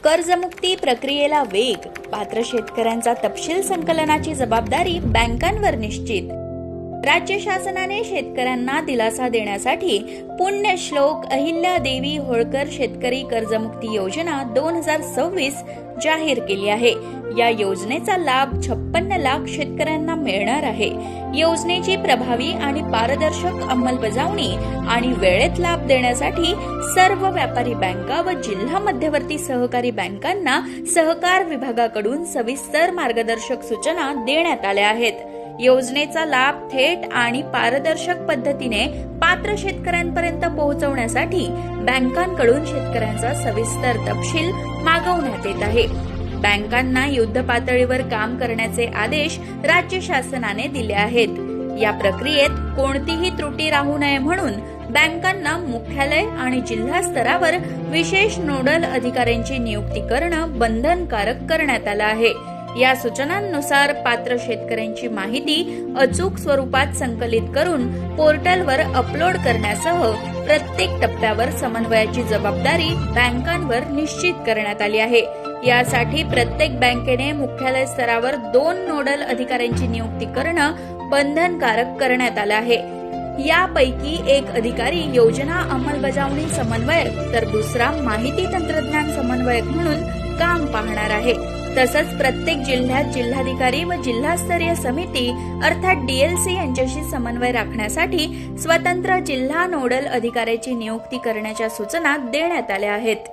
कर्जमुक्ती प्रक्रियेला वेग, पात्र शेतकऱ्यांचा तपशील संकलनाची जबाबदारी बँकांवर निश्चित। राज्य शासनाने शेतकऱ्यांना दिलासा देण्यासाठी पुण्यश्लोक अहिल्यादेवी होळकर शेतकरी कर्जमुक्ती योजना 2026 जाहीर केली आहे। या योजनेचा लाभ 56 लाख शेतकऱ्यांना मिळणार आहे। योजनेची प्रभावी आणि पारदर्शक अंमलबजावणी आणि वेळेत लाभ देण्यासाठी सर्व व्यापारी बँका व जिल्हा मध्यवर्ती सहकारी बँकांना सहकार विभागाकडून सविस्तर मार्गदर्शक सूचना देण्यात आल्या आहेत। योजनेचा लाभ थेट आणि पारदर्शक पद्धतीने पात्र शेतकऱ्यांपर्यंत पोहोचवण्यासाठी बँकांकडून शेतकऱ्यांचा सविस्तर तपशील मागवण्यात येत आहे। बँकांना युद्ध पातळीवर काम करण्याचे आदेश राज्य शासनाने दिले आहेत। या प्रक्रियेत कोणतीही त्रुटी राहू नये म्हणून बँकांना मुख्यालय आणि जिल्हा स्तरावर विशेष नोडल अधिकाऱ्यांची नियुक्ती करणं बंधनकारक करण्यात आलं आहे। या सूचनांनुसार पात्र शेतकऱ्यांची माहिती अचूक स्वरूपात संकलित करून पोर्टलवर अपलोड करण्यासह प्रत्येक टप्प्यावर समन्वयाची जबाबदारी बँकांवर निश्चित करण्यात आली आहे। यासाठी प्रत्येक बँकेने मुख्यालय स्तरावर 2 नोडल अधिकाऱ्यांची नियुक्ती करणं बंधनकारक करण्यात आलं आहे। यापैकी एक अधिकारी योजना अंमलबजावणी समन्वयक तर दुसरा माहिती तंत्रज्ञान समन्वयक म्हणून काम पाहणार आहे। तसंच प्रत्येक जिल्ह्यात जिल्हाधिकारी व जिल्हास्तरीय समिती अर्थात डीएलसी यांच्याशी समन्वय राखण्यासाठी स्वतंत्र जिल्हा नोडल अधिकाऱ्याची नियुक्ती करण्याच्या सूचना देण्यात आल्या आहेत।